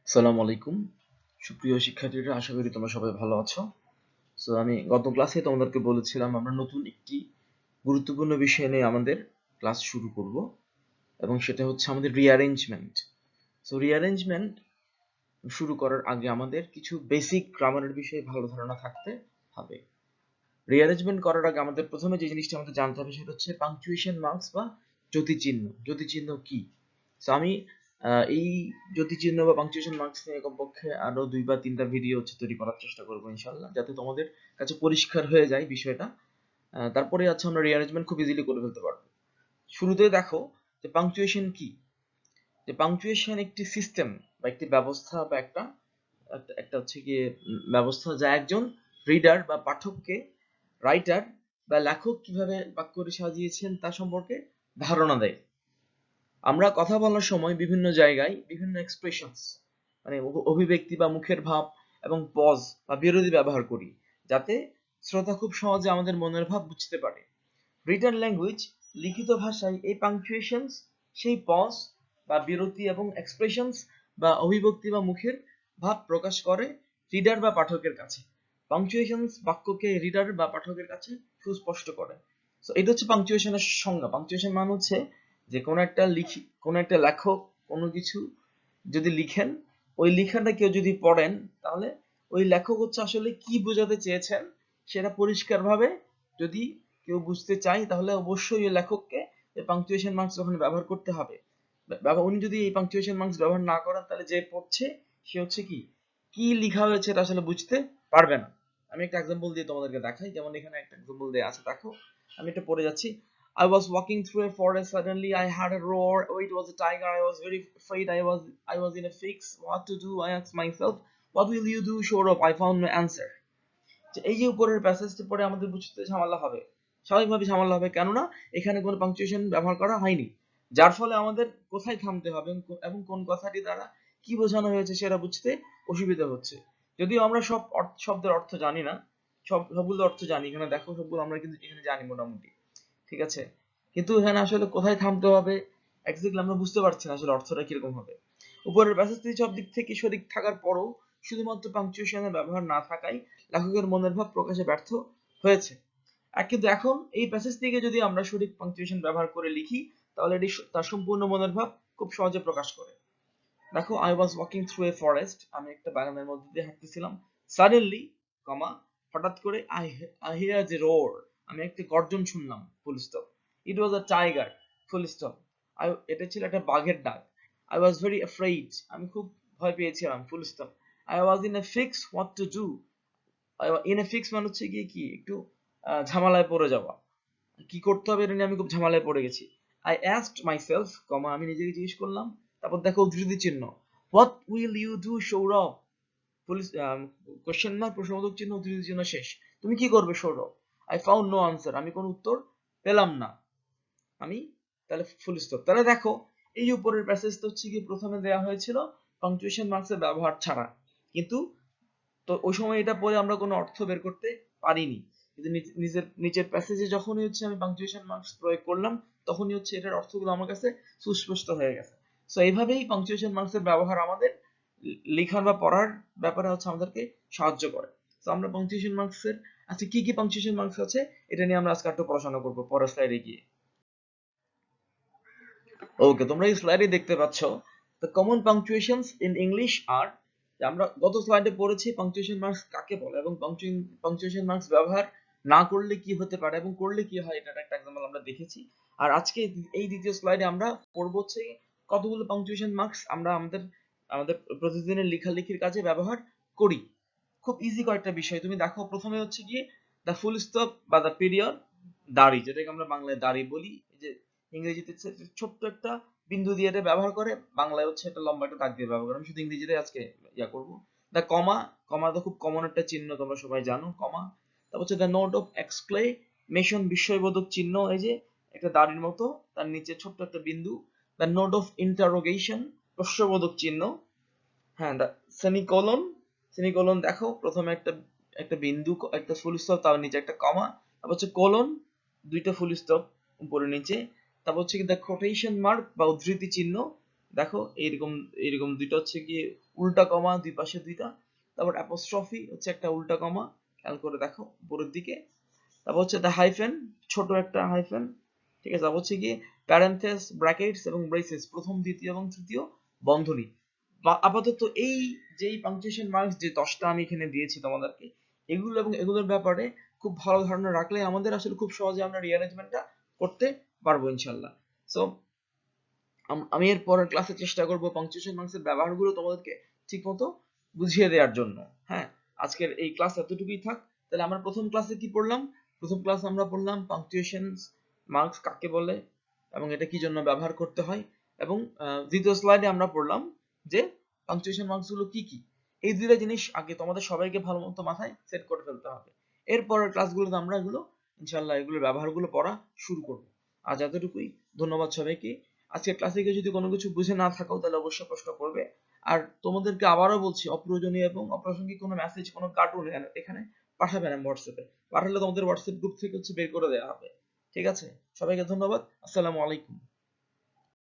আসসালামু আলাইকুম সুপ্রিয় শিক্ষার্থীরা, আশা করি তোমরা সবাই ভালো আছো। আমি গত ক্লাসে তোমাদেরকে বলেছিলাম আমরা নতুন একটি গুরুত্বপূর্ণ বিষয় নিয়ে আমাদের ক্লাস শুরু করব, এবং সেটা হচ্ছে আমাদের রিঅ্যারেঞ্জমেন্ট। রিঅ্যারেঞ্জমেন্ট শুরু করার আগে আমাদের কিছু বেসিক গ্রামারের বিষয়ে ভালো ধারণা থাকতে হবে। রিঅ্যারেঞ্জমেন্ট করার আগে আমাদের প্রথমে যে জিনিসটা আমাদের জানতে হবে সেটা হচ্ছে পাংচুয়েশন মার্কস বা জ্যোতিচিহ্ন। জ্যোতিচিহ্ন কি? আমি এই জ্যোতিচিহ্ন বা পাংচুয়েশন মার্কস নিয়ে কমপক্ষে আরো 2 বা 3টা ভিডিও তৈরি করার চেষ্টা করবো ইনশাআল্লাহ, যাতে তোমাদের কাছে পরিষ্কার হয়ে যায় বিষয়টা। তারপরে আমরা রিঅ্যারেঞ্জমেন্ট খুব ইজিলি করে ফেলতে পারবো। শুরুতে দেখো যে পাংচুয়েশন কি। যে পাংচুয়েশন একটি সিস্টেম বা একটি ব্যবস্থা বা একটা একটা হচ্ছে গিয়ে ব্যবস্থা, যা একজন রিডার বা পাঠককে রাইটার বা লেখক কিভাবে বাক্যটি সাজিয়েছেন তা সম্পর্কে ধারণা দেয়। আমরা কথা বলার সময় বিভিন্ন জায়গায় বিভিন্ন এক্সপ্রেশনস মানে অভিব্যক্তি বা মুখের ভাব এবং পজ বা বিরতি ব্যবহার করি, যাতে শ্রোতা খুব সহজে আমাদের মনের ভাব বুঝতে পারে। রিটার্ন ল্যাঙ্গুয়েজ, লিখিত ভাষায় এই পাংচুয়েশনস সেই পজ বা বিরতি এবং এক্সপ্রেশনস বা অভিব্যক্তি বা মুখের ভাব প্রকাশ করে রিডার বা পাঠকের কাছে। পাংচুয়েশনস বাক্যকে রিডার বা পাঠকের কাছে সুস্পষ্ট করে। এটা হচ্ছে পাংচুয়েশনের সংজ্ঞা। পাংচুয়েশন মানে হচ্ছে যে কোনো একটা লেখক কোনো কিছু যদি লিখেন, ওই লেখাটা কেউ যদি পড়েন, তাহলে ওই লেখক হচ্ছে আসলে কি বোঝাতে চেয়েছেন সেটা পরিষ্কারভাবে যদি কেউ বুঝতে চায়, তাহলে অবশ্যই ওই লেখককে পাংচুয়েশন মার্কস ওখানে ব্যবহার করতে হবে। উনি যদি এই পাংচুয়েশন মার্কস ব্যবহার না করেন, তাহলে যে পড়ছে সে হচ্ছে কি কি লেখা হয়েছে এটা আসলে বুঝতে পারবে না। আমি একটা এক্সাম্পল দিয়ে তোমাদেরকে দেখাই, যেমন এখানে একটা এক্সাম্পল দেয়া আছে, দেখো আমি এটা পড়ে যাচ্ছি। I was walking through a forest. Suddenly, I heard a roar. Oh, it was a tiger. I was very afraid. I was in a fix. What to do? I asked myself. What will you do? Sure up. I found no answer. এই যে উপরের প্যাসেজটি পড়ে আমাদের বুঝতে ঝামেলা হবে, স্বাভাবিকভাবে ঝামেলা হবে, কেননা এখানে কোনো পাংচুয়েশন ব্যবহার করা হয়নি, যার ফলে আমাদের কোথায় থামতে হবে এবং কোন কথাটি দ্বারা কি বোঝানো হয়েছে সেটা বুঝতে অসুবিধা হচ্ছে। যদিও আমরা সব শব্দের অর্থ জানি না, সবগুলো অর্থ জানি, এখানে দেখো সবগুলো আমরা কিন্তু এখানে জানি মোটামুটি, ঠিক আছে, কিন্তু এখানে আসলে কোথায় থামতে হবে এক্স্যাক্টলি আমরা বুঝতে পারছি না আসলে অর্থটা কিরকম হবে। উপরের প্যাসেজটি সব দিক থেকে সঠিক থাকার পরও শুধুমাত্র পাংচুয়েশনের ব্যবহার না থাকায় লেখকের মনের ভাব প্রকাশে ব্যর্থ হয়েছে। কিন্তু এখন এই প্যাসেজ থেকে যদি আমরা সঠিক পাংচুয়েশন ব্যবহার করে লিখি, তাহলে এটি তার সম্পূর্ণ মনের ভাব খুব সহজে প্রকাশ করে। দেখো, I was walking through a forest, আমি একটা বাগানের মধ্যে দিয়ে হাঁটতেছিলাম। সাডেনলি, কমা, হঠাৎ করে, আই হিয়ার দ্য রোর, আমি একটা গর্জন শুনলাম, full stop. It was a tiger, full stop, এটা ছিল একটা বাঘের ডাক। আই ওয়াজ ভেরি অ্যাফ্রেইড, আমি খুব ভয় পেয়েছিলাম, full stop. I was in a fix, what to do. In a fix মানে হচ্ছে কি একটু ঝামেলায় পড়ে যাওয়া, কি করতে হবে এটা নিয়ে আমি খুব ঝামেলায় পড়ে গেছি। আই অ্যাস্কড মাইসেলফ, কমা, আমি নিজেকে জিজ্ঞেস করলাম। তারপর দেখো উদ্ধৃতি চিহ্ন, what will you do Sourav, পুলিশ কোশ্চেন মার্ক, প্রশ্নবোধক চিহ্ন, উদ্ধৃতি চিহ্ন শেষ। তুমি কি করবে Sourav? I found no answer, আমি কোনো উত্তর পেলাম না। আমি তাহলে ফুল স্টপ। তাহলে দেখো এই যে উপরের প্যাসেজটা হচ্ছে কি প্রথমে দেওয়া হয়েছিল পাংচুয়েশন মার্কসের ব্যবহার ছাড়া, কিন্তু তো ওই সময় এটা পড়ে আমরা কোনো অর্থ বের করতে পারিনি, কিন্তু নিচের প্যাসেজে যখনই হচ্ছে আমি পাংচুয়েশন মার্কস প্রয়োগ করলাম, তখনই হচ্ছে এটার অর্থগুলো আমার কাছে সুস্পষ্ট হয়ে গেছে। এইভাবেই পাংচুয়েশন মার্কসের ব্যবহার আমাদের লেখার বা পড়ার ব্যাপারে হচ্ছে আমাদেরকে সাহায্য করে। আমরা পাংচুয়েশন মার্কসের আচ্ছা কি কি পাংচুয়েশন মার্কস আছে এটা নিয়ে আমরা আজকে একটু পড়াশোনা করবো পরের স্লাইডে গিয়ে। ওকে, তোমরা এই স্লাইডে দেখতে পাচ্ছ the common punctuations in English are, আমরা গত স্লাইডে পড়েছি পাংচুয়েশন মার্কস কাকে বলে এবং পাংচুয়েশন মার্কস ব্যবহার না করলে কি হতে পারে এবং করলে কি হয়, এটার একটা এক্সাম্পল আমরা দেখেছি। আর আজকে এই দ্বিতীয় স্লাইডে আমরা পড়ব হচ্ছে কতগুলো পাংচুয়েশন মার্কস আমরা আমাদের আমাদের প্রতিদিনের লেখালেখির কাজে ব্যবহার করি। খুব ইজি কয়েকটা বিষয় তুমি দেখো। প্রথমে হচ্ছে কি দ্য ফুল স্টপ বা দ্য পিরিয়ড, দাড়ি, যেটাকে আমরা বাংলায় দাড়ি বলি, এই যে ইংরেজিতে ছোট্ট একটা বিন্দু দিয়ে এটা ব্যবহার করে, বাংলায় হচ্ছে একটা লম্বা একটা দাগ দিয়ে ব্যবহার করে। আমি শুধু ইংরেজিতে আজকে ইয়া করব। দ্য কমা, কমা তো খুব কমন একটা চিহ্ন, তোমরা সবাই জানো কমা। তারপর হচ্ছে দ্য নোট অফ এক্সক্লেমেশন, বিস্ময়বোধক চিহ্ন, এই যে একটা দাড়ির মতো, তার নিচে ছোট্ট একটা বিন্দু। দ্য নোট অফ ইন্টারোগেশন, প্রশ্নবোধক চিহ্ন। হ্যাঁ, দ্য সেমিকোলন, সেমিকোলন দেখো প্রথমে একটা একটা বিন্দু, একটা ফুল স্টপ, তার নিচে একটা কমা, তারপর হচ্ছে কোলন, দুইটা ফুল স্টপ উপরে নিচে। তারপর হচ্ছে কি দ্য কোটেশন মার্ক বা উদ্ধৃতি চিহ্ন, দেখো এইরকম এইরকম দুইটা হচ্ছে কি উল্টা কমা, দুই পাশে দুইটা, তারপর অ্যাপোস্ট্রফি হচ্ছে একটা উল্টা কমা, খেয়াল করে দেখো উপরের দিকে, তারপর হচ্ছে দ্য হাইফেন, ছোট একটা হাইফেন, ঠিক আছে, তারপর হচ্ছে কি প্যারেন্থেস, ব্র্যাকেটস এবং ব্রেসেস, প্রথম দ্বিতীয় এবং তৃতীয় বন্ধনী। আপাতত এই যেই পাংচুয়েশন মার্কস যে 10টা আমি এখানে দিয়েছি তোমাদেরকে, এগুলো এবং এগুলোর ব্যাপারে খুব ভালো ধারণা রাখলে আমাদের আসলে খুব সহজে আমরা রিঅ্যারেঞ্জমেন্টটা করতে পারবো ইনশাল্লাহ। সো আমি এর পরের ক্লাসে চেষ্টা করব পাংচুয়েশন মার্কসের ব্যবহারগুলো তোমাদেরকে ঠিকমতো বুঝিয়ে দেওয়ার জন্য। হ্যাঁ, আজকের এই ক্লাস এতটুকুই থাক। তাহলে আমরা প্রথম ক্লাসে কি পড়লাম? প্রথম ক্লাসে আমরা পড়লাম পাংচুয়েশন মার্কস কাকে বলে এবং এটা কি জন্য ব্যবহার করতে হয়, এবং দ্বিতীয় স্লাইডে আমরা পড়লাম যে পাংচুয়েশন মার্কস গুলো কি কি। এই দুইটা জিনিস আগে তোমাদের সবাইকে ভালো মতো মাথায় সেট করে ফেলতে হবে। এরপরের ক্লাসগুলোতে আমরা এগুলো ইনশাল্লাহ এগুলো ব্যবহারগুলো পড়া শুরু করব। আজ এতটুকুই। ধন্যবাদ সবাইকে। আজকের ক্লাসে কেউ যদি কোনো কিছু বুঝে না থাকো তাহলে অবশ্যই প্রশ্ন করবে। আর তোমাদেরকে আবারও বলছি, অপ্রয়োজনীয় এবং অপ্রাসঙ্গিক কোনো মেসেজ, কোনো কার্টুন এখানে পাঠাবে না হোয়াটসঅ্যাপে। পাঠালে তোমাদের হোয়াটসঅ্যাপ গ্রুপ থেকে হচ্ছে বের করে দেওয়া হবে। ঠিক আছে, সবাইকে ধন্যবাদ। আসসালামু আলাইকুম।